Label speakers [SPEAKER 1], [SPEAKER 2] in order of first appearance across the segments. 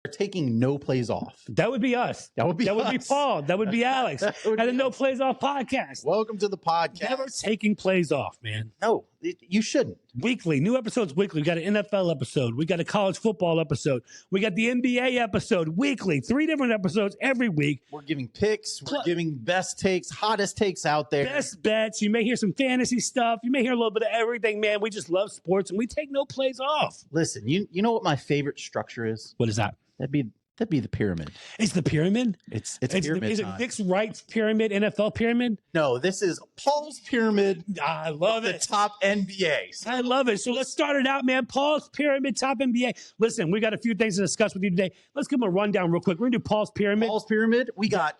[SPEAKER 1] taking no plays off.
[SPEAKER 2] That would be us.
[SPEAKER 1] That would be
[SPEAKER 2] Paul. That would be Alex.
[SPEAKER 1] would
[SPEAKER 2] And the
[SPEAKER 1] be
[SPEAKER 2] No
[SPEAKER 1] us.
[SPEAKER 2] Plays Off podcast.
[SPEAKER 1] Welcome to the podcast.
[SPEAKER 2] Never taking plays off, man.
[SPEAKER 1] No, you shouldn't.
[SPEAKER 2] Weekly, new episodes weekly. We got an NFL episode. We got a college football episode. We got the NBA episode weekly. 3 different episodes every week.
[SPEAKER 1] We're giving picks. We're giving best takes, hottest takes out there.
[SPEAKER 2] Best bets. You may hear some fantasy stuff. You may hear a little bit of everything, man. We just love sports, and we take no plays off.
[SPEAKER 1] Listen, you know what my favorite structure is?
[SPEAKER 2] What is that?
[SPEAKER 1] That'd be the pyramid.
[SPEAKER 2] It's the pyramid?
[SPEAKER 1] It's pyramid
[SPEAKER 2] Is it
[SPEAKER 1] time.
[SPEAKER 2] Nick's Wright's pyramid, NFL pyramid?
[SPEAKER 1] No, this is Paul's pyramid.
[SPEAKER 2] I love
[SPEAKER 1] The
[SPEAKER 2] it.
[SPEAKER 1] top NBAs.
[SPEAKER 2] I love it. So let's start it out, man. Paul's pyramid, top NBA. Listen, we got a few things to discuss with you today. Let's give them a rundown real quick. We're going to do Paul's pyramid.
[SPEAKER 1] Paul's pyramid. We're going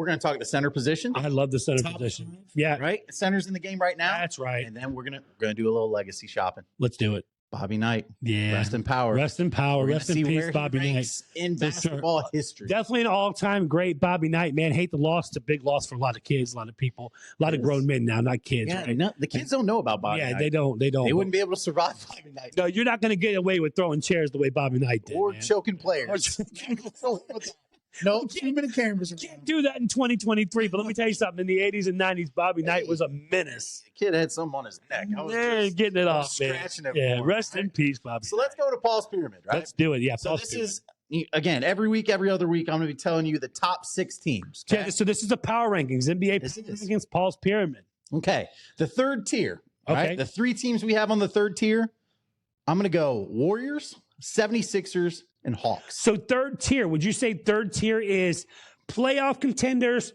[SPEAKER 1] to talk the center position.
[SPEAKER 2] I love the center
[SPEAKER 1] Top
[SPEAKER 2] position.
[SPEAKER 1] 5,
[SPEAKER 2] Yeah,
[SPEAKER 1] right. Center's in the game right now.
[SPEAKER 2] that's right.
[SPEAKER 1] And then we're gonna do a little legacy shopping.
[SPEAKER 2] Let's do it.
[SPEAKER 1] Bobby Knight.
[SPEAKER 2] Yeah.
[SPEAKER 1] Rest in power.
[SPEAKER 2] Rest in power.
[SPEAKER 1] We're gonna
[SPEAKER 2] Rest in
[SPEAKER 1] see
[SPEAKER 2] peace,
[SPEAKER 1] where he
[SPEAKER 2] Bobby Knight.
[SPEAKER 1] ranks in
[SPEAKER 2] For sure.
[SPEAKER 1] basketball history.
[SPEAKER 2] Definitely an all-time great Bobby Knight, man. Hate the loss. It's a big loss for a lot of kids, a lot of people, a lot of
[SPEAKER 1] It is.
[SPEAKER 2] grown men now, not kids.
[SPEAKER 1] Yeah,
[SPEAKER 2] right?
[SPEAKER 1] no, the kids don't know about Bobby
[SPEAKER 2] Yeah,
[SPEAKER 1] Knight.
[SPEAKER 2] they don't. They
[SPEAKER 1] They wouldn't be able to survive Bobby Knight
[SPEAKER 2] No, you're not going to get away with throwing chairs the way Bobby Knight did.
[SPEAKER 1] or
[SPEAKER 2] man.
[SPEAKER 1] choking players. No, too many cameras.
[SPEAKER 2] Can't do that in 2023. But let me tell you something. In the 80s and 90s, Bobby Knight was a menace.
[SPEAKER 1] The kid had something on his neck. I was
[SPEAKER 2] Man,
[SPEAKER 1] just
[SPEAKER 2] getting it off, man.
[SPEAKER 1] scratching it.
[SPEAKER 2] Yeah,
[SPEAKER 1] for him,
[SPEAKER 2] rest in
[SPEAKER 1] right?
[SPEAKER 2] peace, Bobby.
[SPEAKER 1] So let's go to Paul's pyramid, right?
[SPEAKER 2] Let's do it. Yeah.
[SPEAKER 1] So
[SPEAKER 2] Paul's
[SPEAKER 1] this
[SPEAKER 2] pyramid.
[SPEAKER 1] is, again, every week, every other week, I'm going to be telling you the top 6 teams. Okay.
[SPEAKER 2] Yeah, so this is the power rankings, NBA
[SPEAKER 1] This
[SPEAKER 2] power
[SPEAKER 1] is.
[SPEAKER 2] rankings, Paul's pyramid.
[SPEAKER 1] Okay. The third tier.
[SPEAKER 2] Okay.
[SPEAKER 1] Right? The 3 teams we have on the third tier, I'm going to go Warriors, 76ers, and Hawks.
[SPEAKER 2] So third tier, would you say third tier is playoff contenders,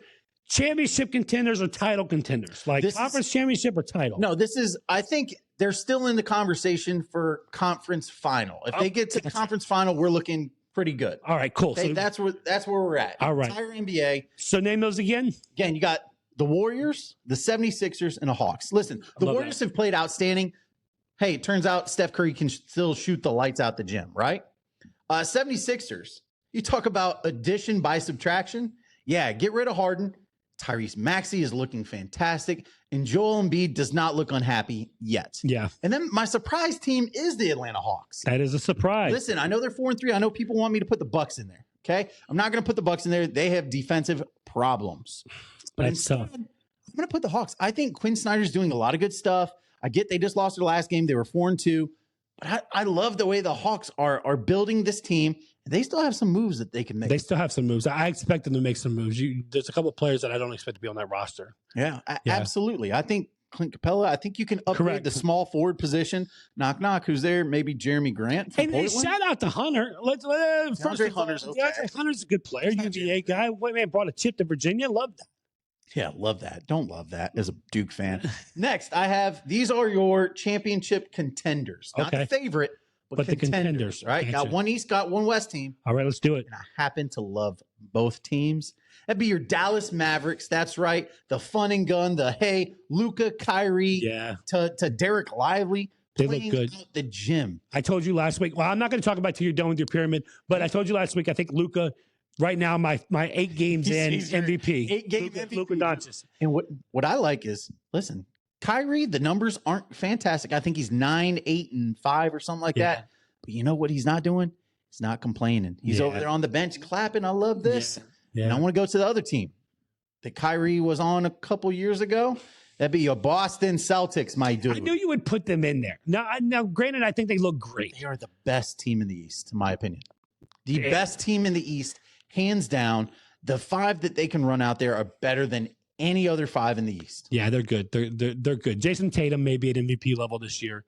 [SPEAKER 2] championship contenders, or title contenders? Like
[SPEAKER 1] This is-
[SPEAKER 2] conference championship or title?
[SPEAKER 1] No, I think they're still in the conversation for conference final. If they get to the conference final, we're looking pretty good.
[SPEAKER 2] All right, cool.
[SPEAKER 1] Okay,
[SPEAKER 2] So,
[SPEAKER 1] that's where we're at.
[SPEAKER 2] All right.
[SPEAKER 1] Entire NBA.
[SPEAKER 2] so name those again.
[SPEAKER 1] Again, you got the Warriors, the 76ers, and the Hawks. Listen, the
[SPEAKER 2] love
[SPEAKER 1] Warriors have played outstanding. Hey, it turns out Steph Curry can still shoot the lights out the gym, right? 76ers, you talk about addition by subtraction. Yeah, get rid of Harden. Tyrese Maxey is looking fantastic. And Joel Embiid does not look unhappy yet.
[SPEAKER 2] Yeah,
[SPEAKER 1] And then my surprise team is the Atlanta Hawks.
[SPEAKER 2] that is a surprise.
[SPEAKER 1] Listen, I know they're 4-3. I know people want me to put the Bucks in there. Okay. I'm not going to put the Bucks in there. They have defensive problems. But
[SPEAKER 2] That's
[SPEAKER 1] instead,
[SPEAKER 2] tough.
[SPEAKER 1] I'm going to put the Hawks. I think Quinn Snyder's doing a lot of good stuff. I get they just lost their last game. They were 4-2. But I love the way the Hawks are building this team. They still have some moves that they can make.
[SPEAKER 2] They still have some moves. I expect them to make some moves. There's a couple of players that I don't expect to be on that roster.
[SPEAKER 1] Yeah,
[SPEAKER 2] Yeah.
[SPEAKER 1] absolutely. I think Clint Capella, I think you can upgrade
[SPEAKER 2] Correct.
[SPEAKER 1] the small forward position. Knock, knock. Who's there? Maybe Jeremy Grant from
[SPEAKER 2] And
[SPEAKER 1] Portland?
[SPEAKER 2] shout out to Hunter. First
[SPEAKER 1] DeAndre
[SPEAKER 2] of all,
[SPEAKER 1] Hunter's okay.
[SPEAKER 2] DeAndre Hunter's a good player. UVA guy. White man brought a chip to Virginia. Love that.
[SPEAKER 1] Yeah, love that. Don't love that as a Duke fan. Next, I have these are your championship contenders. Not
[SPEAKER 2] Okay.
[SPEAKER 1] the favorite, but
[SPEAKER 2] the
[SPEAKER 1] contenders.
[SPEAKER 2] contenders.
[SPEAKER 1] Right?
[SPEAKER 2] Gotcha.
[SPEAKER 1] Got one East, got one West team.
[SPEAKER 2] All right, let's do it.
[SPEAKER 1] And I happen to love both teams. That'd be your Dallas Mavericks. That's right. The fun and gun, the hey, Luca, Kyrie,
[SPEAKER 2] Yeah,
[SPEAKER 1] to Derek Lively.
[SPEAKER 2] They look
[SPEAKER 1] playing
[SPEAKER 2] good.
[SPEAKER 1] out the gym.
[SPEAKER 2] I told you last week. Well, I'm not going to talk about till you're done with your pyramid, but I told you last week. I think Luca. Right now, my 8 games
[SPEAKER 1] He's your
[SPEAKER 2] MVP.
[SPEAKER 1] 8-game MVP.
[SPEAKER 2] Luka Doncic.
[SPEAKER 1] And what I like is, listen, Kyrie, the numbers aren't fantastic. I think he's 9, 8, and 5 or something like
[SPEAKER 2] Yeah.
[SPEAKER 1] that. But you know what he's not doing? He's not complaining. He's
[SPEAKER 2] Yeah.
[SPEAKER 1] over there on the bench clapping. I love this.
[SPEAKER 2] Yeah.
[SPEAKER 1] And I want to go to the other team that Kyrie was on a couple years ago. That'd be your Boston Celtics, my dude.
[SPEAKER 2] I knew you would put them in there. Now, granted, I think they look great.
[SPEAKER 1] They are the best team in the East, in my opinion. The
[SPEAKER 2] Yeah.
[SPEAKER 1] best team in the East, hands down. The 5 that they can run out there are better than any other 5 in the East.
[SPEAKER 2] Yeah, they're good. They're good. Jason Tatum may be at MVP level this year.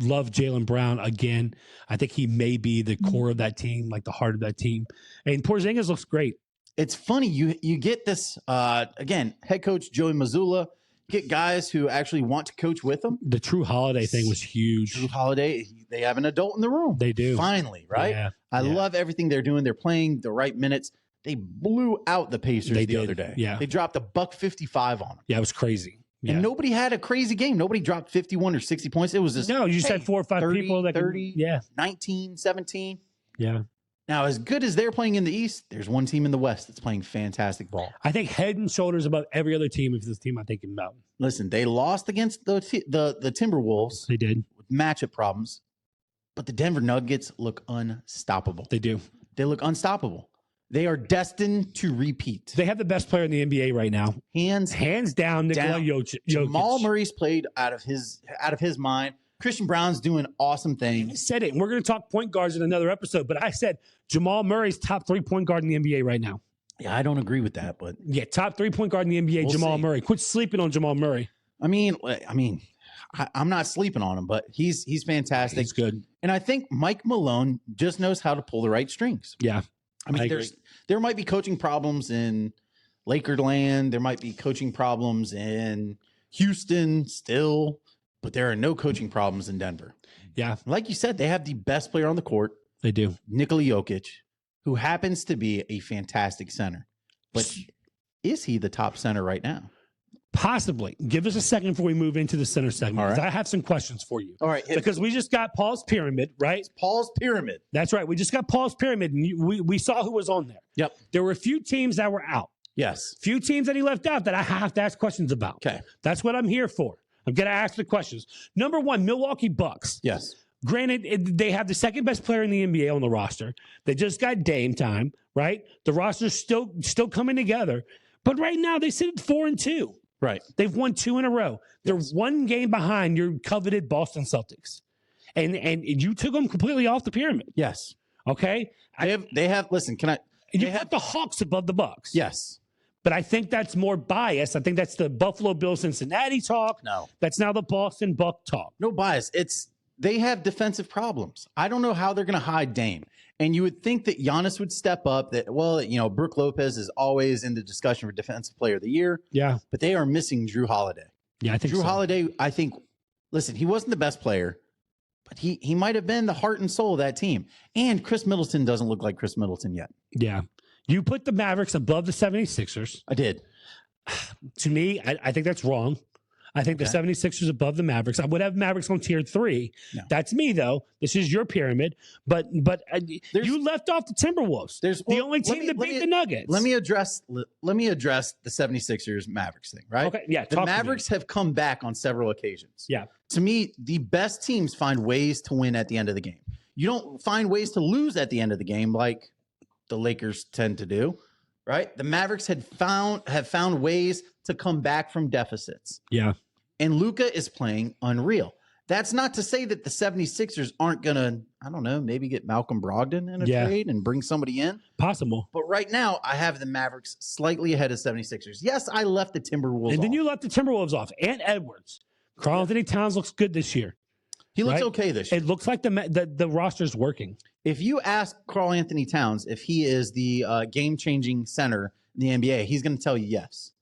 [SPEAKER 2] Love Jaylen Brown again. I think he may be the core of that team, like the heart of that team. And Porzingis looks great.
[SPEAKER 1] It's funny you get this again. Head coach Joey Mazzulla, get guys who actually want to coach with them.
[SPEAKER 2] The True Holiday thing was huge.
[SPEAKER 1] Drew Holiday, they have an adult in the room.
[SPEAKER 2] They do.
[SPEAKER 1] Finally, right?
[SPEAKER 2] Yeah,
[SPEAKER 1] I
[SPEAKER 2] yeah.
[SPEAKER 1] love everything they're doing. They're playing the right minutes. They blew out the Pacers
[SPEAKER 2] They
[SPEAKER 1] the
[SPEAKER 2] did,
[SPEAKER 1] other day.
[SPEAKER 2] yeah.
[SPEAKER 1] They dropped a $155 on them.
[SPEAKER 2] Yeah, it was crazy. Yeah.
[SPEAKER 1] And nobody had a crazy game. Nobody dropped 51 or 60 points. It was just
[SPEAKER 2] No, you just had 4 or 5
[SPEAKER 1] 30,
[SPEAKER 2] people that can-
[SPEAKER 1] 30.
[SPEAKER 2] Yeah,
[SPEAKER 1] 19, 17.
[SPEAKER 2] yeah.
[SPEAKER 1] Now, as good as they're playing in the East, there's one team in the West that's playing fantastic ball.
[SPEAKER 2] I think head and shoulders above every other team if this team I'm thinking about.
[SPEAKER 1] Listen, they lost against the Timberwolves
[SPEAKER 2] They did.
[SPEAKER 1] with matchup problems, but the Denver Nuggets look unstoppable.
[SPEAKER 2] They do.
[SPEAKER 1] They look unstoppable. They are destined to repeat.
[SPEAKER 2] They have the best player in the NBA right now.
[SPEAKER 1] Hands
[SPEAKER 2] down, Nikola Jokic.
[SPEAKER 1] Jamal Murray's played out of his mind. Christian Brown's doing awesome
[SPEAKER 2] I
[SPEAKER 1] things.
[SPEAKER 2] said it, and we're going to talk point guards in another episode, but I said Jamal Murray's top 3-point guard in the NBA right now.
[SPEAKER 1] Yeah, I don't agree with that, but
[SPEAKER 2] Yeah, top 3-point guard in the NBA, Jamal Murray. Quit sleeping on Jamal Murray.
[SPEAKER 1] I'm not sleeping on him, but he's fantastic.
[SPEAKER 2] He's good.
[SPEAKER 1] And I think Mike Malone just knows how to pull the right strings.
[SPEAKER 2] Yeah.
[SPEAKER 1] I mean, there might be coaching problems in Lakerland. There might be coaching problems in Houston still, but there are no coaching problems in Denver.
[SPEAKER 2] Yeah.
[SPEAKER 1] Like you said, they have the best player on the court,
[SPEAKER 2] They do.
[SPEAKER 1] Nikola Jokic, who happens to be a fantastic center. But is he the top center right now?
[SPEAKER 2] Possibly. Give us a second before we move into the center segment.
[SPEAKER 1] All right.
[SPEAKER 2] 'Cause I have some questions for you.
[SPEAKER 1] All right.
[SPEAKER 2] Because we just got Paul's Pyramid, right?
[SPEAKER 1] Paul's Pyramid.
[SPEAKER 2] That's right. We just got Paul's Pyramid, and we saw who was on there.
[SPEAKER 1] Yep.
[SPEAKER 2] There were a few teams that were out.
[SPEAKER 1] Yes.
[SPEAKER 2] Few teams that he left out that I have to ask questions about.
[SPEAKER 1] Okay.
[SPEAKER 2] That's what I'm here for. I'm going to ask the questions. Number one, Milwaukee Bucks.
[SPEAKER 1] Yes.
[SPEAKER 2] Granted, they have the second best player in the NBA on the roster. They just got Dame time, right? The roster's still coming together. But right now, they sit at 4-2.
[SPEAKER 1] Right.
[SPEAKER 2] They've won 2 in a row. They're one game behind your coveted Boston Celtics. And you took them completely off the pyramid.
[SPEAKER 1] Yes.
[SPEAKER 2] Okay?
[SPEAKER 1] They have listen, can I
[SPEAKER 2] You put the Hawks above the Bucks.
[SPEAKER 1] Yes.
[SPEAKER 2] But I think that's more bias. I think that's the Buffalo Bills Cincinnati talk.
[SPEAKER 1] No.
[SPEAKER 2] That's now the Boston Buck talk.
[SPEAKER 1] No bias. They have defensive problems. I don't know how they're going to hide Dame. And you would think that Giannis would step up. That Brook Lopez is always in the discussion for Defensive Player of the Year.
[SPEAKER 2] Yeah.
[SPEAKER 1] But they are missing Drew Holiday.
[SPEAKER 2] Yeah, I think
[SPEAKER 1] Drew
[SPEAKER 2] so.
[SPEAKER 1] Holiday, I think, listen, he wasn't the best player, but he might have been the heart and soul of that team. And Chris Middleton doesn't look like Chris Middleton yet.
[SPEAKER 2] Yeah. You put the Mavericks above the 76ers.
[SPEAKER 1] I did.
[SPEAKER 2] To me, I think that's wrong. I think the 76ers above the Mavericks. I would have Mavericks on tier 3. No. That's me, though. This is your pyramid. But you left off the Timberwolves. The only team that beat the Nuggets.
[SPEAKER 1] Let me address the 76ers Mavericks thing, right?
[SPEAKER 2] Okay, yeah.
[SPEAKER 1] The Mavericks have come back on several occasions.
[SPEAKER 2] Yeah.
[SPEAKER 1] To me, the best teams find ways to win at the end of the game. You don't find ways to lose at the end of the game like the Lakers tend to do, right? The Mavericks have found ways to come back from deficits.
[SPEAKER 2] Yeah.
[SPEAKER 1] And Luka is playing unreal. That's not to say that the 76ers aren't going to, I don't know, maybe get Malcolm Brogdon in a trade and bring somebody in.
[SPEAKER 2] Possible.
[SPEAKER 1] But right now, I have the Mavericks slightly ahead of 76ers. Yes, I left the Timberwolves
[SPEAKER 2] And then you left the Timberwolves off. And Edwards. Karl Anthony Towns looks good this year.
[SPEAKER 1] He looks okay this year.
[SPEAKER 2] It looks like the roster's working.
[SPEAKER 1] If you ask Karl Anthony Towns if he is the game-changing center in the NBA, he's going to tell you yes.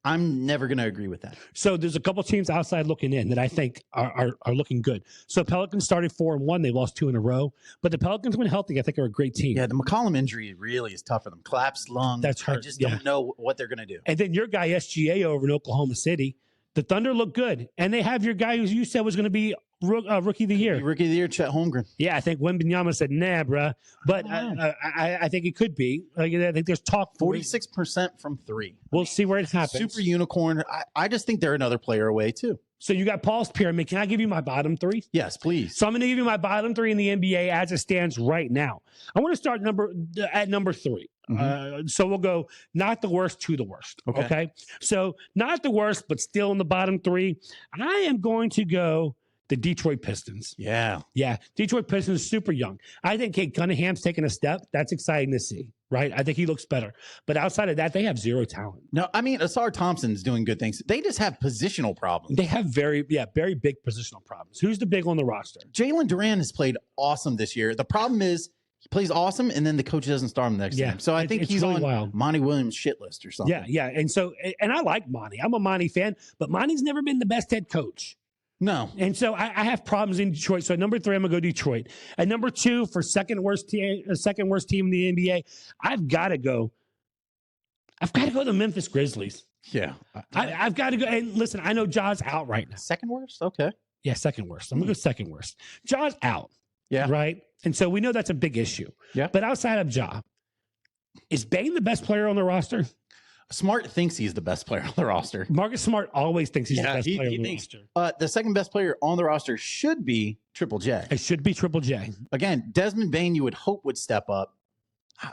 [SPEAKER 1] I'm never going to agree with that.
[SPEAKER 2] So there's a couple teams outside looking in that I think are looking good. So Pelicans started 4-1. They lost 2 in a row. But the Pelicans, when healthy, I think are a great team.
[SPEAKER 1] Yeah, the McCollum injury really is tough for them. Collapsed lung.
[SPEAKER 2] That's hurt.
[SPEAKER 1] I just don't know what they're going to do.
[SPEAKER 2] And then your guy, SGA, over in Oklahoma City. The Thunder look good. And they have your guy who you said was going to be Rookie of the Year.
[SPEAKER 1] Rookie of the Year, Chet Holmgren.
[SPEAKER 2] Yeah, I think Wembanyama said, nah, bruh. But I think it could be. I think there's talk.
[SPEAKER 1] 46% from 3.
[SPEAKER 2] We'll see where it happens.
[SPEAKER 1] Super unicorn. I just think they're another player away, too.
[SPEAKER 2] So you got Paul's Pyramid. Can I give you my bottom 3?
[SPEAKER 1] Yes, please.
[SPEAKER 2] So I'm going to give you my bottom 3 in the NBA as it stands right now. I want to start at number 3. Mm-hmm. So we'll go not the worst to the worst. Okay. So not the worst, but still in the bottom 3. I am going to go the Detroit Pistons.
[SPEAKER 1] Yeah.
[SPEAKER 2] Detroit Pistons, super young. I think Kate Cunningham's taking a step. That's exciting to see, right? I think he looks better. But outside of that, they have zero talent.
[SPEAKER 1] No, I mean, Asar Thompson's doing good things. They just have positional problems.
[SPEAKER 2] They have very big positional problems. Who's the big on the roster?
[SPEAKER 1] Jalen Duran has played awesome this year. The problem is he plays awesome, and then the coach doesn't start him the next game. So I think he's really on wild. Monty Williams' shit list or something.
[SPEAKER 2] Yeah. And I like Monty. I'm a Monty fan, but Monty's never been the best head coach.
[SPEAKER 1] No.
[SPEAKER 2] And so I have problems in Detroit. So at number 3, I'm going to go Detroit. At number 2, for second worst team in the NBA, I've got to go the Memphis Grizzlies.
[SPEAKER 1] Yeah.
[SPEAKER 2] I've got to go. And listen, I know Ja's out right now.
[SPEAKER 1] Second worst? Okay.
[SPEAKER 2] Yeah, second worst. I'm going to go second worst. Ja's out.
[SPEAKER 1] Yeah.
[SPEAKER 2] Right? And so we know that's a big issue.
[SPEAKER 1] Yeah.
[SPEAKER 2] But outside of Ja, is Bane the best player on the roster?
[SPEAKER 1] Smart thinks he's the best player on the roster.
[SPEAKER 2] Marcus Smart always thinks he's the best player on the roster.
[SPEAKER 1] The second best player on the roster should be Triple J.
[SPEAKER 2] It should be Triple J.
[SPEAKER 1] Again, Desmond Bane, you would hope would step up.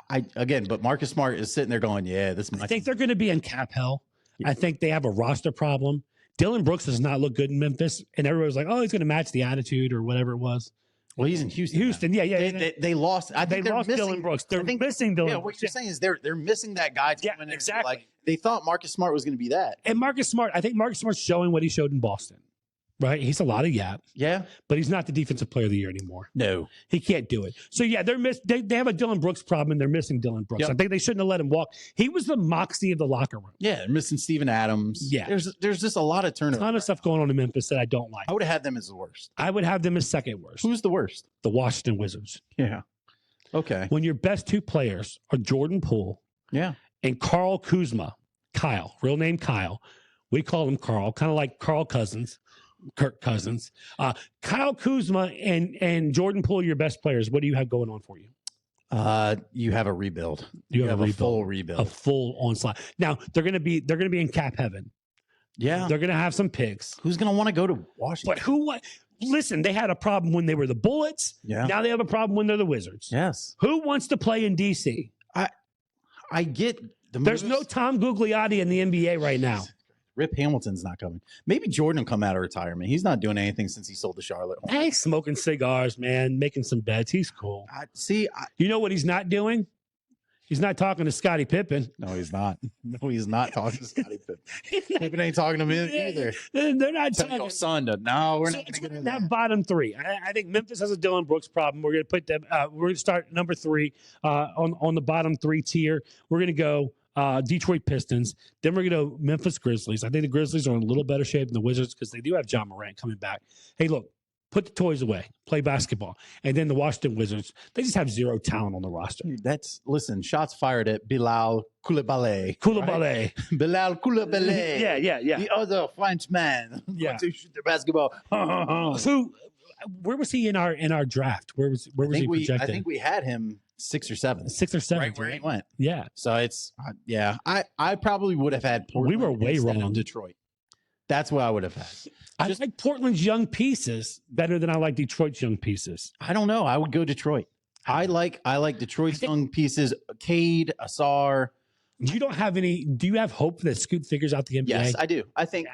[SPEAKER 1] But Marcus Smart is sitting there going, yeah, this.
[SPEAKER 2] I think they're going to be in cap hell. I think they have a roster problem. Dylan Brooks does not look good in Memphis, and everybody was like, "Oh, he's going to match the attitude or whatever it was."
[SPEAKER 1] Well, he's in Houston.
[SPEAKER 2] Yeah.
[SPEAKER 1] They lost. I think
[SPEAKER 2] they lost Dylan Brooks. They're missing Dylan.
[SPEAKER 1] Yeah, what you're saying is they're missing that guy.
[SPEAKER 2] Yeah, exactly.
[SPEAKER 1] Like they thought Marcus Smart was going to be that.
[SPEAKER 2] And Marcus Smart, I think Marcus Smart's showing what he showed in Boston. Right, he's a lot of yap.
[SPEAKER 1] Yeah,
[SPEAKER 2] but he's not the defensive player of the year anymore.
[SPEAKER 1] No,
[SPEAKER 2] he can't do it. So yeah, they have a Dylan Brooks problem, and they're missing Dylan Brooks. Yep. I think they shouldn't have let him walk. He was the moxie of the locker room.
[SPEAKER 1] Yeah, they're missing Steven Adams.
[SPEAKER 2] Yeah,
[SPEAKER 1] there's just a lot of turnover.
[SPEAKER 2] A ton of stuff going on in Memphis that I don't like.
[SPEAKER 1] I would have had them as the worst.
[SPEAKER 2] I would have them as second worst.
[SPEAKER 1] Who's the worst?
[SPEAKER 2] The Washington Wizards.
[SPEAKER 1] Yeah. Okay.
[SPEAKER 2] When your best two players are Jordan Poole.
[SPEAKER 1] Yeah.
[SPEAKER 2] And Carl Kuzma. Kyle, real name Kyle. We call him Carl, kind of like Carl Cousins. Kirk Cousins, Kyle Kuzma, and Jordan Poole, your best players. What do you have going on for you?
[SPEAKER 1] You have a rebuild.
[SPEAKER 2] You have
[SPEAKER 1] a full rebuild,
[SPEAKER 2] a full onslaught. Now they're going to be in cap heaven.
[SPEAKER 1] Yeah,
[SPEAKER 2] they're going to have some picks.
[SPEAKER 1] Who's going to want to go to Washington?
[SPEAKER 2] But listen, they had a problem when they were the Bullets.
[SPEAKER 1] Yeah.
[SPEAKER 2] Now they have a problem when they're the Wizards.
[SPEAKER 1] Yes.
[SPEAKER 2] Who wants to play in DC?
[SPEAKER 1] I get the.
[SPEAKER 2] There's no Tom Gugliotti in the NBA right now.
[SPEAKER 1] Rip Hamilton's not coming. Maybe Jordan will come out of retirement. He's not doing anything since he sold the Charlotte Hornets.
[SPEAKER 2] He's smoking cigars, man, making some bets. He's cool. You know what he's not doing? He's not talking to Scottie Pippen.
[SPEAKER 1] No, he's not. No, he's not talking to Scottie Pippen. Pippen ain't talking to him either.
[SPEAKER 2] They're not talking.
[SPEAKER 1] No, we're not going to get into
[SPEAKER 2] that. Bottom three. I think Memphis has a Dylan Brooks problem. We're going to put them. We're going to start number 3 on the bottom 3 tier. We're going to go. Detroit Pistons. Then we're going to go Memphis Grizzlies. I think the Grizzlies are in a little better shape than the Wizards because they do have John Morant coming back. Hey, look, put the toys away, play basketball. And then the Washington Wizards, they just have zero talent on the roster.
[SPEAKER 1] Listen, shots fired at Bilal Coulibaly.
[SPEAKER 2] Right?
[SPEAKER 1] Bilal Coulibaly.
[SPEAKER 2] Yeah.
[SPEAKER 1] The other Frenchman.
[SPEAKER 2] Yeah.
[SPEAKER 1] To shoot the basketball.
[SPEAKER 2] So, where was he in our draft? Where was he projected?
[SPEAKER 1] I think we had him 6 or 7.
[SPEAKER 2] 6 or 7.
[SPEAKER 1] Right where he went.
[SPEAKER 2] Yeah.
[SPEAKER 1] So it's, I probably would have had Portland.
[SPEAKER 2] We were way wrong.
[SPEAKER 1] Detroit. That's what I would have had.
[SPEAKER 2] I like Portland's young pieces better than I like Detroit's young pieces.
[SPEAKER 1] I don't know. I would go Detroit. I like Detroit's young pieces. Cade, Asar.
[SPEAKER 2] You don't have any. Do you have hope that Scoot figures out the NBA?
[SPEAKER 1] Yes, I do. I think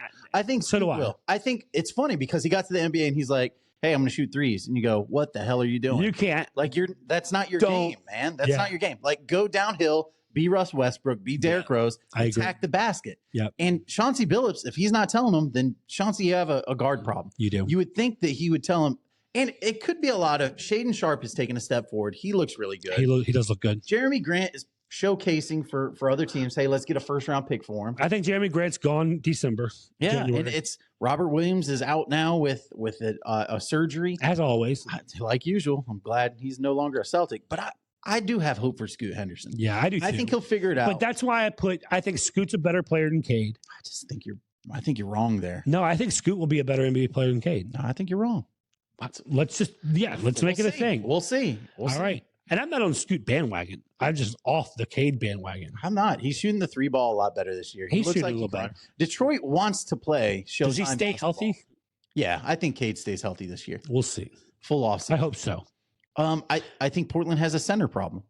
[SPEAKER 2] so. Do I?
[SPEAKER 1] Will. I think it's funny because he got to the NBA and he's like, hey, I'm going to shoot threes. And you go, what the hell are you doing?
[SPEAKER 2] You can't.
[SPEAKER 1] Like, that's not your game, man. That's not your game. Like, go downhill, be Russ Westbrook, be Derrick Rose, attack the basket.
[SPEAKER 2] Yeah.
[SPEAKER 1] And Chauncey Billups, if he's not telling him, then Chauncey, you have a guard problem.
[SPEAKER 2] You do.
[SPEAKER 1] You would think that he would tell him. And it could be a lot of Shaden Sharp has taken a step forward. He looks really good.
[SPEAKER 2] He does look good.
[SPEAKER 1] Jeremy Grant is showcasing for other teams. Hey, let's get a first-round pick for him.
[SPEAKER 2] I think Jeremy Grant's gone December.
[SPEAKER 1] Yeah, and it's Robert Williams is out now with a surgery.
[SPEAKER 2] As always.
[SPEAKER 1] Like usual. I'm glad he's no longer a Celtic. But I do have hope for Scoot Henderson.
[SPEAKER 2] Yeah, I do too.
[SPEAKER 1] I think he'll figure it out.
[SPEAKER 2] But that's why I think Scoot's a better player than Cade.
[SPEAKER 1] I think you're wrong there.
[SPEAKER 2] No, I think Scoot will be a better NBA player than Cade.
[SPEAKER 1] No, I think you're wrong.
[SPEAKER 2] Let's make it a thing.
[SPEAKER 1] We'll see. All right.
[SPEAKER 2] And I'm not on Scoot bandwagon. I'm just off the Cade bandwagon.
[SPEAKER 1] I'm not. He's shooting the 3 ball a lot better this year.
[SPEAKER 2] He's shooting a little better.
[SPEAKER 1] Detroit wants to play.
[SPEAKER 2] Does he stay healthy?
[SPEAKER 1] Yeah, I think Cade stays healthy this year.
[SPEAKER 2] We'll see.
[SPEAKER 1] Full off.
[SPEAKER 2] I hope so.
[SPEAKER 1] I think Portland has a center problem.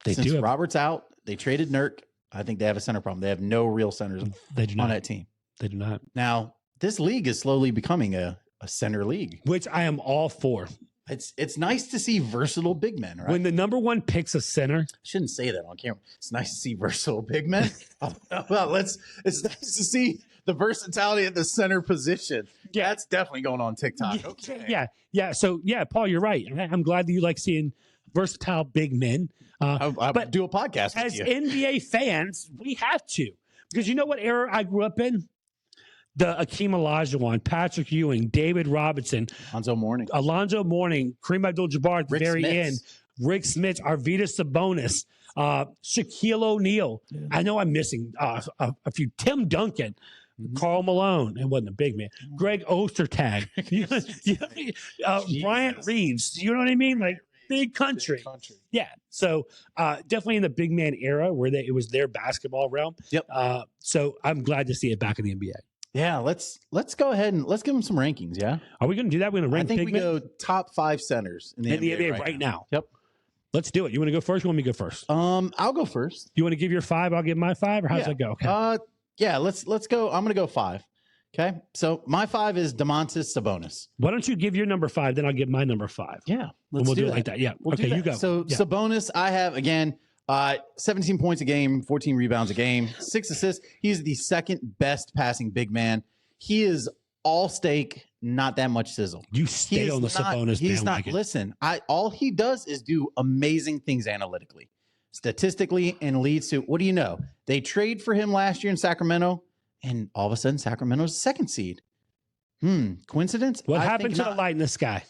[SPEAKER 1] Since Robert's out, they traded Nurk. I think they have a center problem. They have no real centers on that team.
[SPEAKER 2] They do not.
[SPEAKER 1] Now, this league is slowly becoming a center league.
[SPEAKER 2] Which I am all for.
[SPEAKER 1] It's nice to see versatile big men, right?
[SPEAKER 2] When the number 1 picks a center.
[SPEAKER 1] I shouldn't say that on camera. It's nice to see versatile big men. Well, it's nice to see the versatility at the center position. Yeah, that's definitely going on TikTok. Okay.
[SPEAKER 2] Yeah. So, Paul, you're right. I'm glad that you like seeing versatile big men.
[SPEAKER 1] I'll do a podcast with you.
[SPEAKER 2] As NBA fans, we have to. Because you know what era I grew up in? The Akeem Olajuwon, Patrick Ewing, David Robinson,
[SPEAKER 1] Alonzo Mourning,
[SPEAKER 2] Kareem Abdul-Jabbar at the very end, Rick Smits, Arvydas Sabonis, Shaquille O'Neal. Yeah. I know I'm missing a few. Tim Duncan, Karl Malone. It wasn't a big man. Greg Ostertag, Bryant Reeves. You know what I mean? Like big country. Yeah. So definitely in the big man era where it was their basketball realm.
[SPEAKER 1] Yep.
[SPEAKER 2] So I'm glad to see it back in the NBA.
[SPEAKER 1] Yeah, let's go ahead and let's give them some rankings. Yeah.
[SPEAKER 2] Are we going to do that? We're going to rank
[SPEAKER 1] I think
[SPEAKER 2] big
[SPEAKER 1] we
[SPEAKER 2] men
[SPEAKER 1] go top 5 centers in the
[SPEAKER 2] NBA right now.
[SPEAKER 1] Yep.
[SPEAKER 2] Let's do it. You want to go first? You want me to go first?
[SPEAKER 1] I'll go first.
[SPEAKER 2] You want to give your 5? I'll give my 5, or how's that go? Okay.
[SPEAKER 1] Yeah, let's go. I'm going to go 5. Okay. So my 5 is Domantas Sabonis.
[SPEAKER 2] Why don't you give your number 5, then I'll give my number 5.
[SPEAKER 1] Yeah.
[SPEAKER 2] We'll do it like that. Yeah. Okay, you go.
[SPEAKER 1] So
[SPEAKER 2] yeah.
[SPEAKER 1] Sabonis, I have, again, 17 points a game, 14 rebounds a game, 6 assists. He's the second best passing big man. He is all steak, not that much sizzle.
[SPEAKER 2] You stay on the Sabonis
[SPEAKER 1] He's
[SPEAKER 2] bandwagon.
[SPEAKER 1] not. Listen, all he does is do amazing things analytically, statistically, and leads to, what do you know? They trade for him last year in Sacramento, and all of a sudden Sacramento's second seed. Coincidence?
[SPEAKER 2] What
[SPEAKER 1] I
[SPEAKER 2] happened
[SPEAKER 1] think
[SPEAKER 2] to the light in the sky?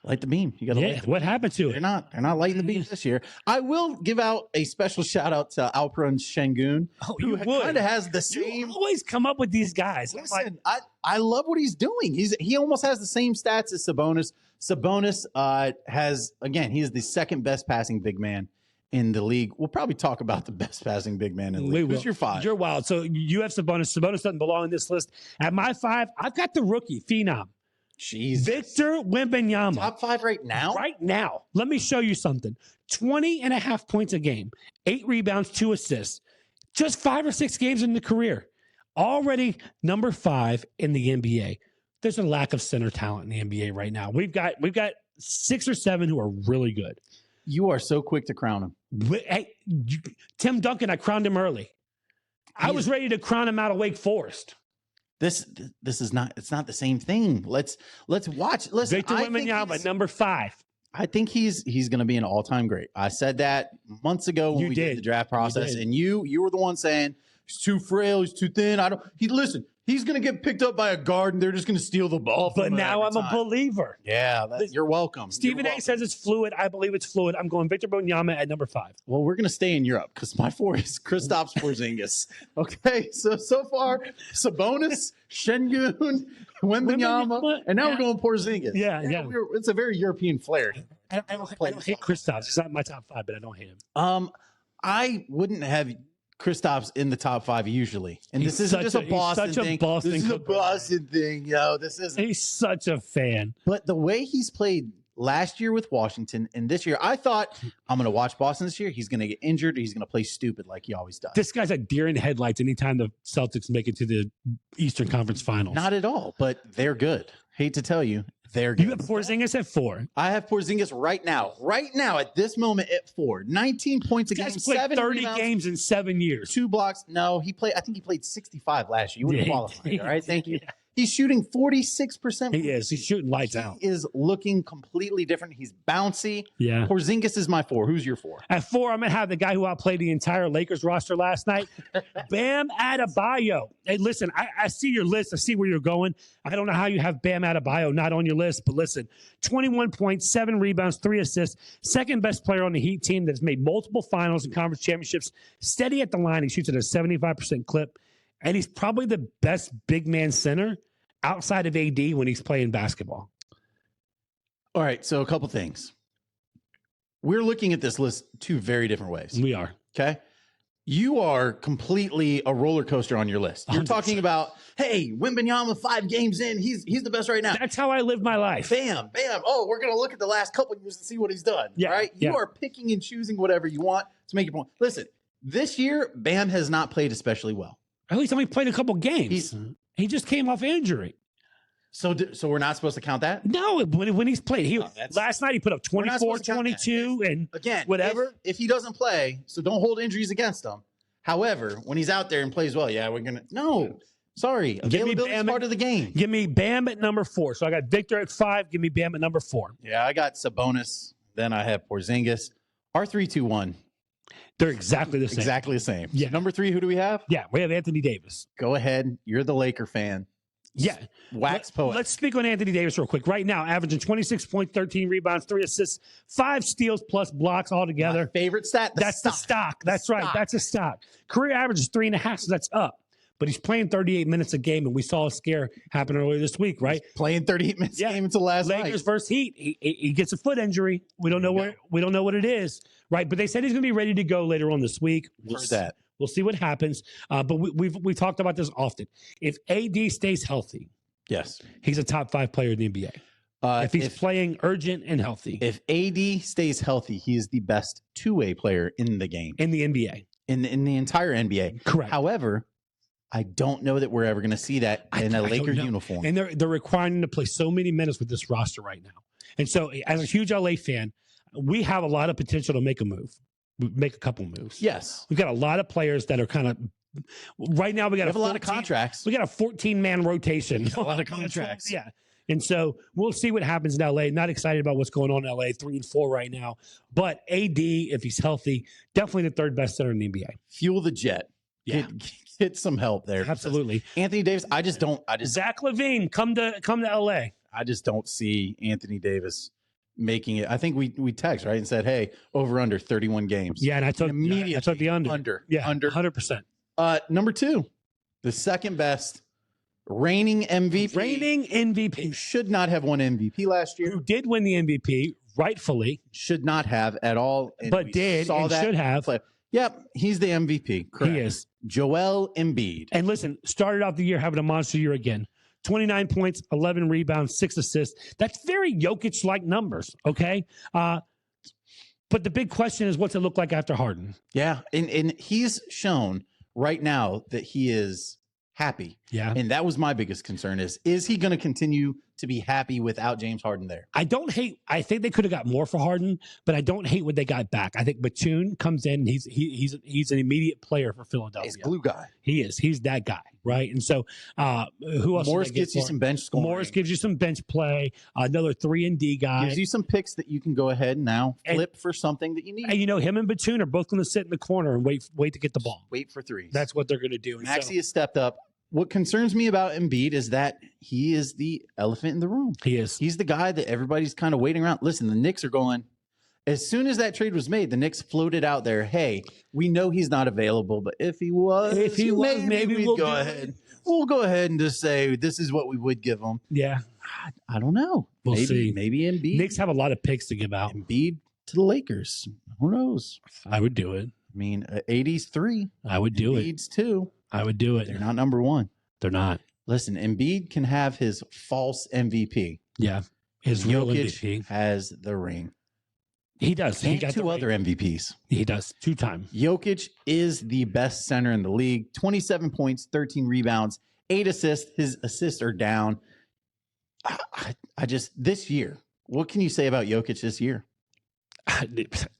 [SPEAKER 1] Light the beam. You got to
[SPEAKER 2] Yeah. What happened to
[SPEAKER 1] They're
[SPEAKER 2] it?
[SPEAKER 1] not lighting the beam this year. I will give out a special shout out to Alperen Şengün,
[SPEAKER 2] You
[SPEAKER 1] who
[SPEAKER 2] would.
[SPEAKER 1] kind of has the
[SPEAKER 2] You
[SPEAKER 1] same.
[SPEAKER 2] always come up with these guys. I'm like,
[SPEAKER 1] Listen, I love what he's doing. He almost has the same stats as Sabonis. Sabonis has, again, he is the second best passing big man in the league. We'll probably talk about the best passing big man in the league. Who's your 5?
[SPEAKER 2] You're wild. So you have Sabonis. Sabonis doesn't belong in this list. At my 5, I've got the rookie phenom,
[SPEAKER 1] Jesus.
[SPEAKER 2] Victor Wembanyama.
[SPEAKER 1] Top 5 right now?
[SPEAKER 2] Right now. Let me show you something. 20.5 points a game, 8 rebounds, 2 assists. Just 5 or 6 games in the career. Already number 5 in the NBA. There's a lack of center talent in the NBA right now. We've got 6 or 7 who are really good.
[SPEAKER 1] You are so quick to crown him.
[SPEAKER 2] Hey, Tim Duncan, I crowned him early. I was ready to crown him out of Wake Forest.
[SPEAKER 1] This is not, it's not the same thing. Let's watch. Listen,
[SPEAKER 2] Victor Wembanyama, number 5.
[SPEAKER 1] I think he's going to be an all-time great. I said that months ago when we did the draft process, and you were the one saying he's too frail, he's too thin. Listen, he's going to get picked up by a guard, and they're just going to steal the ball from him.
[SPEAKER 2] But now I'm a believer.
[SPEAKER 1] Yeah, you're welcome.
[SPEAKER 2] Stephen A says it's fluid. I believe it's fluid. I'm going Victor Wembanyama at number 5.
[SPEAKER 1] Well, we're going to stay in Europe because my 4 is Kristaps Porzingis. Okay, so far, Sabonis, Şengün, Wembanyama, and now we're going Porzingis.
[SPEAKER 2] Yeah.
[SPEAKER 1] It's a very European flair.
[SPEAKER 2] I don't hate Kristaps. He's not my top 5, but I don't hate him.
[SPEAKER 1] I wouldn't have Kristaps in the top 5 usually, and this isn't just a Boston thing. This is a Boston thing, yo. This isn't.
[SPEAKER 2] He's such a fan.
[SPEAKER 1] But the way he's played last year with Washington and this year, I thought, I'm going to watch Boston this year. He's going to get injured. Or he's going to play stupid like he always does.
[SPEAKER 2] This guy's a deer in headlights anytime the Celtics make it to the Eastern Conference Finals.
[SPEAKER 1] Not at all, but they're good. Hate to tell you, they're good.
[SPEAKER 2] You have Porzingis at 4.
[SPEAKER 1] I have Porzingis right now at this moment at 4. 19 points a game,
[SPEAKER 2] He's played
[SPEAKER 1] 7
[SPEAKER 2] 30
[SPEAKER 1] rebounds,
[SPEAKER 2] games in 7 years.
[SPEAKER 1] 2 blocks. No, I think he played 65 last year. You wouldn't qualify, all right? Thank you.
[SPEAKER 2] Yeah.
[SPEAKER 1] He's shooting 46%.
[SPEAKER 2] He is. He's shooting lights out.
[SPEAKER 1] He is looking completely different. He's bouncy.
[SPEAKER 2] Yeah.
[SPEAKER 1] Porzingis is my 4. Who's your 4?
[SPEAKER 2] At 4, I'm going to have the guy who outplayed the entire Lakers roster last night, Bam Adebayo. Hey, listen, I see your list. I see where you're going. I don't know how you have Bam Adebayo not on your list, but listen, 21 points, 7 rebounds, 3 assists, second best player on the Heat team that's made multiple finals and conference championships, steady at the line. He shoots at a 75% clip, and he's probably the best big man center outside of AD when he's playing basketball.
[SPEAKER 1] All right, so a couple things. We're looking at this list 2 very different ways.
[SPEAKER 2] We are.
[SPEAKER 1] Okay? You are completely a roller coaster on your list. You're
[SPEAKER 2] 100%.
[SPEAKER 1] talking about, hey, Wembanyama 5 games in, he's the best right now.
[SPEAKER 2] That's how I live my life.
[SPEAKER 1] Bam. Oh, we're going to look at the last couple years and see what he's done.
[SPEAKER 2] Yeah,
[SPEAKER 1] right?
[SPEAKER 2] yeah.
[SPEAKER 1] You are picking and choosing whatever you want to make your point. Listen, this year, Bam has not played especially well.
[SPEAKER 2] At least only played a couple games. He just came off injury.
[SPEAKER 1] So we're not supposed to count that?
[SPEAKER 2] No, when he's played. Last night he put up 24, 22, and
[SPEAKER 1] again,
[SPEAKER 2] whatever.
[SPEAKER 1] If he doesn't play, so don't hold injuries against him. However, when he's out there and plays well, yeah, we're going to – no. Sorry. Availability is part of the game.
[SPEAKER 2] Give me Bam at number 4. So I got Victor at 5. Give me Bam at number 4.
[SPEAKER 1] Yeah, I got Sabonis. Then I have Porzingis. R3-2-1.
[SPEAKER 2] They're exactly the same.
[SPEAKER 1] Exactly the same.
[SPEAKER 2] Yeah.
[SPEAKER 1] So number 3, who do we have?
[SPEAKER 2] Yeah, we have Anthony Davis.
[SPEAKER 1] Go ahead. You're the Laker fan.
[SPEAKER 2] Yeah.
[SPEAKER 1] Wax poet.
[SPEAKER 2] Let's speak on Anthony Davis real quick. Right now, averaging 26 points, 13 rebounds, 3 assists, 5 steals plus blocks altogether.
[SPEAKER 1] My favorite stat.
[SPEAKER 2] That's the stock. That's right. That's a stock. Career average is 3.5, so that's up. but he's playing 38 minutes a game, and we saw a scare happen earlier this week, right?
[SPEAKER 1] Playing 38 minutes a game until last night.
[SPEAKER 2] Lakers versus Heat. He gets a foot injury. We don't know what it is, right? But they said he's going to be ready to go later on this week. We'll see what happens. But we've talked about this often. If AD stays healthy,
[SPEAKER 1] yes,
[SPEAKER 2] he's a top 5 player in the NBA. If he's playing urgent and healthy.
[SPEAKER 1] If AD stays healthy, he is the best two-way player in the game.
[SPEAKER 2] In the NBA.
[SPEAKER 1] In the entire NBA.
[SPEAKER 2] Correct.
[SPEAKER 1] However, I don't know that we're ever going to see that in a Laker uniform.
[SPEAKER 2] And they're requiring him to play so many minutes with this roster right now. And so as a huge LA fan, we have a lot of potential to make a move. Make a couple moves.
[SPEAKER 1] Yes.
[SPEAKER 2] We've got a lot of players that are kind of right now. We have a lot of
[SPEAKER 1] contracts.
[SPEAKER 2] We got a 14-man rotation.
[SPEAKER 1] A lot of contracts.
[SPEAKER 2] Yeah. And so we'll see what happens in LA. Not excited about what's going on in LA, 3-4 right now. But AD, if he's healthy, definitely the third best center in the NBA.
[SPEAKER 1] Fuel the jet.
[SPEAKER 2] Yeah.
[SPEAKER 1] Get some help there.
[SPEAKER 2] Absolutely.
[SPEAKER 1] Anthony Davis, I just
[SPEAKER 2] Zach LaVine, come to LA.
[SPEAKER 1] I just don't see Anthony Davis making it. I think we text, right, and said, hey, over under 31 games.
[SPEAKER 2] Yeah, and I took the under. Yeah,
[SPEAKER 1] under
[SPEAKER 2] 100%.
[SPEAKER 1] Number 2, the second best reigning MVP. Who should not have won MVP last year.
[SPEAKER 2] Who did win the MVP, rightfully.
[SPEAKER 1] Should not have at all.
[SPEAKER 2] But did and should have.
[SPEAKER 1] Yep, he's the MVP. Correct.
[SPEAKER 2] He is.
[SPEAKER 1] Joel Embiid.
[SPEAKER 2] And listen, started off the year having a monster year again. 29 points, 11 rebounds, 6 assists. That's very Jokic-like numbers, okay? But the big question is, what's it look like after Harden?
[SPEAKER 1] Yeah, and he's shown right now that he is happy.
[SPEAKER 2] Yeah.
[SPEAKER 1] And that was my biggest concern is he going to continue to be happy without James Harden there?
[SPEAKER 2] I think they could have got more for Harden, but I don't hate what they got back. I think Batum comes in, and he's an immediate player for Philadelphia.
[SPEAKER 1] He's a glue guy.
[SPEAKER 2] He is. He's that guy, right? And so who else?
[SPEAKER 1] Morris gives you some bench scoring.
[SPEAKER 2] Morris gives you some bench play. Another 3-and-D guy.
[SPEAKER 1] Gives you some picks that you can go ahead and now flip for something that you need.
[SPEAKER 2] And him and Batum are both going to sit in the corner and wait to get the ball.
[SPEAKER 1] Wait for threes.
[SPEAKER 2] That's what they're going to do.
[SPEAKER 1] Maxey has stepped up. What concerns me about Embiid is that he is the elephant in the room.
[SPEAKER 2] He is.
[SPEAKER 1] He's the guy that everybody's kind of waiting around. Listen, the Knicks are going. As soon as that trade was made, the Knicks floated out there, hey, we know he's not available, but if he was, maybe we'll go ahead. We'll go ahead and just say this is what we would give him.
[SPEAKER 2] Yeah.
[SPEAKER 1] I don't know.
[SPEAKER 2] We'll see.
[SPEAKER 1] Maybe Embiid.
[SPEAKER 2] Knicks have a lot of picks to give out.
[SPEAKER 1] Embiid to the Lakers. Who knows?
[SPEAKER 2] I would do it.
[SPEAKER 1] I mean, 80's 3.
[SPEAKER 2] I would do
[SPEAKER 1] Embiid's 2.
[SPEAKER 2] I would do it.
[SPEAKER 1] They're not number 1.
[SPEAKER 2] They're not.
[SPEAKER 1] Listen, Embiid can have his false MVP.
[SPEAKER 2] Yeah. His real
[SPEAKER 1] Jokic
[SPEAKER 2] MVP
[SPEAKER 1] has the ring.
[SPEAKER 2] He does.
[SPEAKER 1] He got 2 other MVPs.
[SPEAKER 2] He does. 2-time.
[SPEAKER 1] Jokic is the best center in the league. 27 points, 13 rebounds, 8 assists. His assists are down. I just, this year, what can you say about Jokic this year?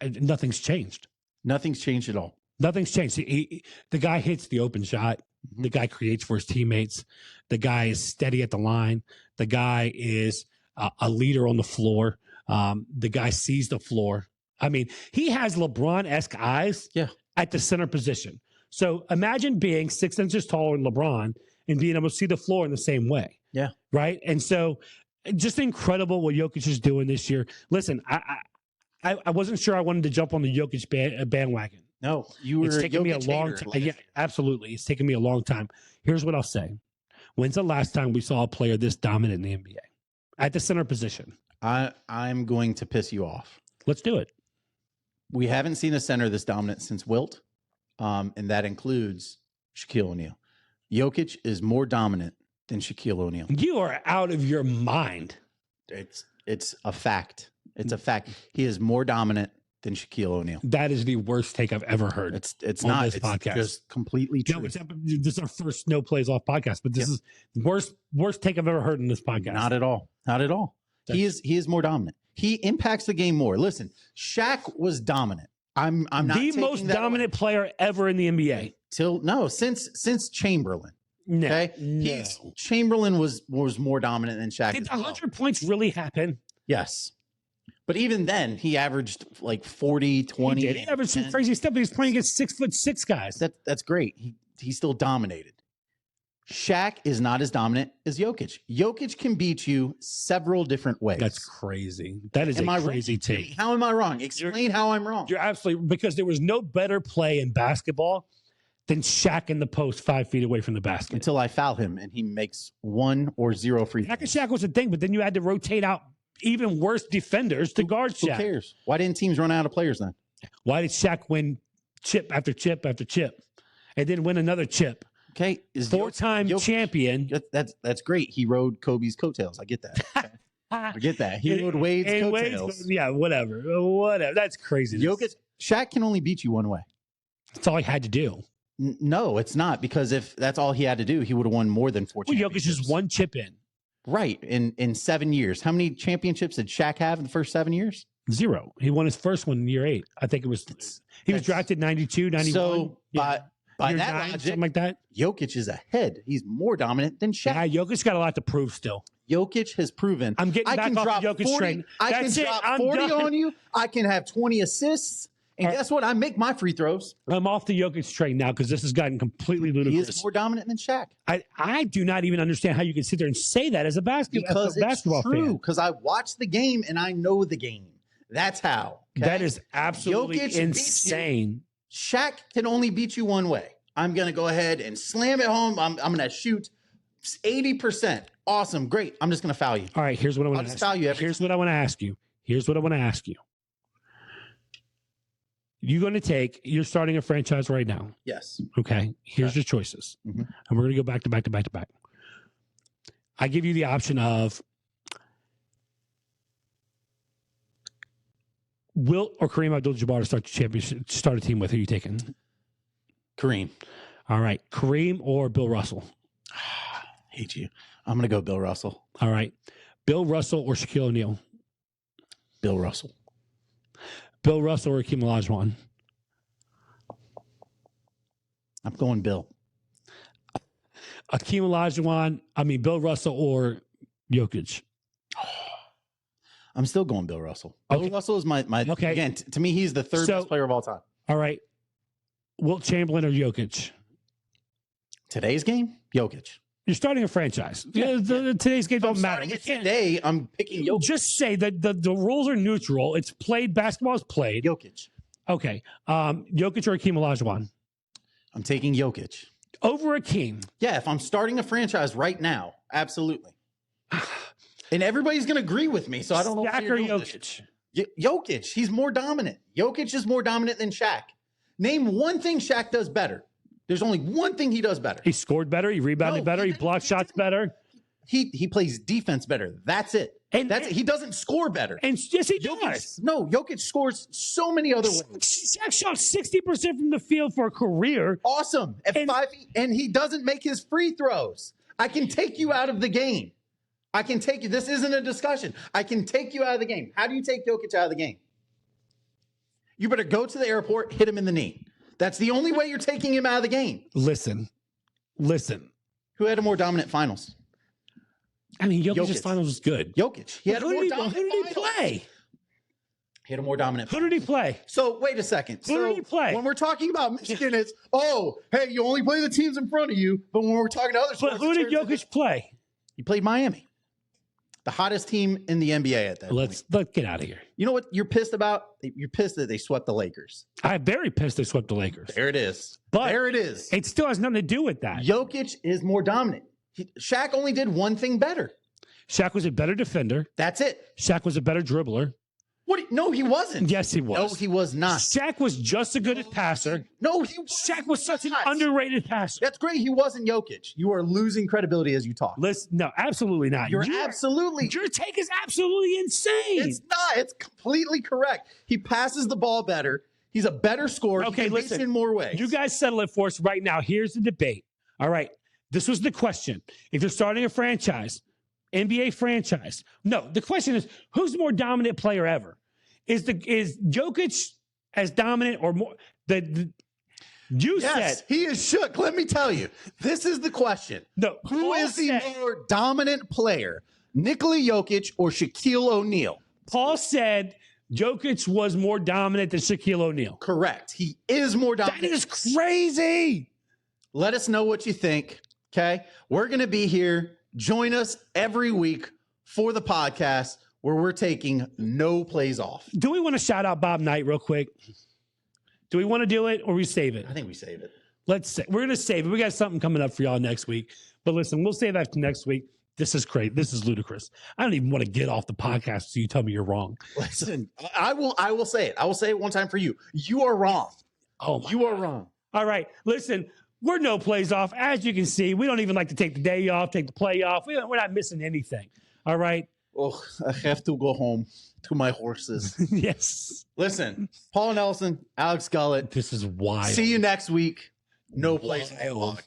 [SPEAKER 2] Nothing's changed.
[SPEAKER 1] Nothing's changed at all.
[SPEAKER 2] Nothing's changed. The guy hits the open shot. The guy creates for his teammates. The guy is steady at the line. The guy is a leader on the floor. The guy sees the floor. I mean, he has LeBron-esque eyes at the center position. So imagine being 6 inches taller than LeBron and being able to see the floor in the same way.
[SPEAKER 1] Yeah.
[SPEAKER 2] Right? And so just incredible what Jokic is doing this year. Listen, I wasn't sure I wanted to jump on the Jokic bandwagon.
[SPEAKER 1] No, you were.
[SPEAKER 2] It's taken me a long time. Yeah, absolutely. It's taken me a long time. Here's what I'll say. When's the last time we saw a player this dominant in the NBA at the center position?
[SPEAKER 1] I'm going to piss you off.
[SPEAKER 2] Let's do it.
[SPEAKER 1] We haven't seen a center this dominant since Wilt, and that includes Shaquille O'Neal. Jokic is more dominant than Shaquille O'Neal.
[SPEAKER 2] You are out of your mind.
[SPEAKER 1] It's a fact. It's a fact. He is more dominant than Shaquille O'Neal.
[SPEAKER 2] That is the worst take I've ever heard.
[SPEAKER 1] It's not this podcast. Just completely true.
[SPEAKER 2] No, this is our first no plays off podcast, but this is the worst take I've ever heard in this podcast.
[SPEAKER 1] Not at all. Not at all. He is more dominant. He impacts the game more. Listen, Shaq was dominant. I'm not
[SPEAKER 2] the most dominant player ever in the NBA.
[SPEAKER 1] Since Chamberlain.
[SPEAKER 2] No,
[SPEAKER 1] okay, Chamberlain was more dominant than Shaq.
[SPEAKER 2] Did 100 points really happen?
[SPEAKER 1] Yes. But even then, he averaged like 40, 20.
[SPEAKER 2] He averaged some crazy stuff. He was playing against 6'6" guys.
[SPEAKER 1] That's great. He still dominated. Shaq is not as dominant as Jokic. Jokic can beat you several different ways.
[SPEAKER 2] That's crazy. That is a crazy take.
[SPEAKER 1] How am I wrong? Explain how I'm wrong.
[SPEAKER 2] You're absolutely, because there was no better play in basketball than Shaq in the post 5 feet away from the basket.
[SPEAKER 1] Until I foul him and he makes 1 or 0 free throws.
[SPEAKER 2] Shaq was a thing, but then you had to rotate out even worse defenders to guard Shaq.
[SPEAKER 1] Who cares? Why didn't teams run out of players then?
[SPEAKER 2] Why did Shaq win chip after chip after chip and then win another chip?
[SPEAKER 1] Okay. Is
[SPEAKER 2] 4-time champion.
[SPEAKER 1] That's great. He rode Kobe's coattails. I get that. Okay. I get that. He rode Wade's coattails.
[SPEAKER 2] Whatever. That's crazy.
[SPEAKER 1] Shaq can only beat you one way.
[SPEAKER 2] That's all he had to do.
[SPEAKER 1] No, it's not, because if that's all he had to do, he would have won more than 4 championships.
[SPEAKER 2] Jokic is 1 chip in.
[SPEAKER 1] Right. In 7 years. How many championships did Shaq have in the first 7 years?
[SPEAKER 2] 0. He won his first one in year 8. I think it was. He was drafted 92, 91.
[SPEAKER 1] So by
[SPEAKER 2] year
[SPEAKER 1] that
[SPEAKER 2] 9,
[SPEAKER 1] logic,
[SPEAKER 2] something like that.
[SPEAKER 1] Jokic is ahead. He's more dominant than Shaq.
[SPEAKER 2] Yeah, Jokic got a lot to prove still.
[SPEAKER 1] Jokic has proven.
[SPEAKER 2] I'm getting back off the Jokic train.
[SPEAKER 1] I can drop 40 on you. I can have 20 assists. And guess what? I make my free throws.
[SPEAKER 2] I'm off the Jokic train now because this has gotten completely ludicrous.
[SPEAKER 1] He is more dominant than Shaq.
[SPEAKER 2] I do not even understand how you can sit there and say that as a basketball fan.
[SPEAKER 1] Because I watched the game and I know the game. That's how. Okay?
[SPEAKER 2] That is absolutely insane.
[SPEAKER 1] Shaq can only beat you one way. I'm going to go ahead and slam it home. I'm going to shoot 80%. Awesome. Great. I'm just going to foul you.
[SPEAKER 2] All right. Here's what I want to ask you. Here's what I want to ask you. Here's what I want to ask you. You're starting a franchise right now.
[SPEAKER 1] Yes.
[SPEAKER 2] Okay. Here's your choices.
[SPEAKER 1] Mm-hmm.
[SPEAKER 2] And we're going to go back to back to back to back. I give you the option of Wilt or Kareem Abdul-Jabbar to start the championship, start a team with. Who are you taking?
[SPEAKER 1] Kareem.
[SPEAKER 2] All right. Kareem or Bill Russell?
[SPEAKER 1] Hate you. I'm going to go Bill Russell.
[SPEAKER 2] All right. Bill Russell or Shaquille O'Neal?
[SPEAKER 1] Bill Russell.
[SPEAKER 2] Bill Russell or Hakeem Olajuwon?
[SPEAKER 1] I'm going Bill.
[SPEAKER 2] Hakeem Olajuwon, Bill Russell or Jokic?
[SPEAKER 1] I'm still going Bill Russell. Bill Russell is my
[SPEAKER 2] okay.
[SPEAKER 1] Again, to me, he's the third best player of all time.
[SPEAKER 2] All right. Wilt Chamberlain or Jokic?
[SPEAKER 1] Today's game, Jokic.
[SPEAKER 2] You're starting a franchise. Yeah. Today's game don't matter.
[SPEAKER 1] Today, I'm picking Jokic.
[SPEAKER 2] Just say that the rules are neutral. It's played. Basketball is played.
[SPEAKER 1] Jokic.
[SPEAKER 2] Okay. Jokic or Hakeem Olajuwon?
[SPEAKER 1] I'm taking Jokic.
[SPEAKER 2] Over Hakeem?
[SPEAKER 1] Yeah, if I'm starting a franchise right now, absolutely. And everybody's going to agree with me, so I don't know.
[SPEAKER 2] Shaq or Jokic?
[SPEAKER 1] Jokic. He's more dominant. Jokic is more dominant than Shaq. Name one thing Shaq does better. There's only one thing he does better.
[SPEAKER 2] He scored better. He rebounded better. He blocked shots better.
[SPEAKER 1] He plays defense better. That's it. That's it. He doesn't score better.
[SPEAKER 2] And yes, he does.
[SPEAKER 1] No, Jokic scores so many other ways.
[SPEAKER 2] Shaq shot 60% from the field for a career.
[SPEAKER 1] Awesome. At 5 feet, and he doesn't make his free throws. I can take you out of the game. I can take you. This isn't a discussion. I can take you out of the game. How do you take Jokic out of the game? You better go to the airport, hit him in the knee. That's the only way you're taking him out of the game.
[SPEAKER 2] Listen.
[SPEAKER 1] Who had a more dominant finals?
[SPEAKER 2] Jokic's finals was good.
[SPEAKER 1] Jokic. He had a more dominant
[SPEAKER 2] Who did he play?
[SPEAKER 1] He had a more dominant
[SPEAKER 2] finals. Who did he play?
[SPEAKER 1] So, wait a second.
[SPEAKER 2] Who did he play?
[SPEAKER 1] When we're talking about Michigan, it's, hey, you only play the teams in front of you. But when we're talking to other sports,
[SPEAKER 2] who did Jokic play?
[SPEAKER 1] He played Miami. The hottest team in the NBA at that
[SPEAKER 2] Let's get out of here.
[SPEAKER 1] You know what you're pissed about? You're pissed that they swept the Lakers.
[SPEAKER 2] I'm very pissed they swept the Lakers.
[SPEAKER 1] There it is.
[SPEAKER 2] But
[SPEAKER 1] there it is.
[SPEAKER 2] It still has nothing to do with that.
[SPEAKER 1] Jokic is more dominant. Shaq only did one thing better.
[SPEAKER 2] Shaq was a better defender.
[SPEAKER 1] That's it.
[SPEAKER 2] Shaq was a better dribbler.
[SPEAKER 1] No, he wasn't.
[SPEAKER 2] Yes, he was.
[SPEAKER 1] No, he was not.
[SPEAKER 2] Shaq was just as good as passer.
[SPEAKER 1] No, he wasn't.
[SPEAKER 2] Shaq was such an underrated passer.
[SPEAKER 1] That's great. He wasn't Jokic. You are losing credibility as you talk.
[SPEAKER 2] No, absolutely not.
[SPEAKER 1] Your take
[SPEAKER 2] is absolutely insane.
[SPEAKER 1] It's not. It's completely correct. He passes the ball better. He's a better scorer.
[SPEAKER 2] Okay, listen.
[SPEAKER 1] In more ways.
[SPEAKER 2] You guys settle it for us right now. Here's the debate. All right. This was the question. If you're starting a franchise, NBA franchise, no, the question is, who's the more dominant player ever? Is Jokic as dominant or more?
[SPEAKER 1] Yes, he is shook. Let me tell you, this is the question.
[SPEAKER 2] No,
[SPEAKER 1] who is the more dominant player, Nikola Jokic or Shaquille O'Neal?
[SPEAKER 2] Paul said Jokic was more dominant than Shaquille O'Neal.
[SPEAKER 1] Correct. He is more dominant.
[SPEAKER 2] That is crazy.
[SPEAKER 1] Let us know what you think. Okay, we're gonna be here. Join us every week for the podcast, where we're taking no plays off.
[SPEAKER 2] Do we want to shout out Bob Knight real quick? Do we want to do it or we save it?
[SPEAKER 1] I think we save it.
[SPEAKER 2] Let's say we're gonna save it. We got something coming up for y'all next week. But listen, we'll save that to next week. This is great. This is ludicrous. I don't even want to get off the podcast so you tell me you're wrong.
[SPEAKER 1] Listen, I will say it. I will say it one time for you. You are wrong. You are wrong.
[SPEAKER 2] All right. Listen, we're no plays off. As you can see, we don't even like to take the day off, take the play off. We're not missing anything. All right.
[SPEAKER 1] Oh, I have to go home to my horses.
[SPEAKER 2] Yes.
[SPEAKER 1] Listen, Paul Nelson, Alex Gullett.
[SPEAKER 2] This is wild.
[SPEAKER 1] See you next week. No plays off.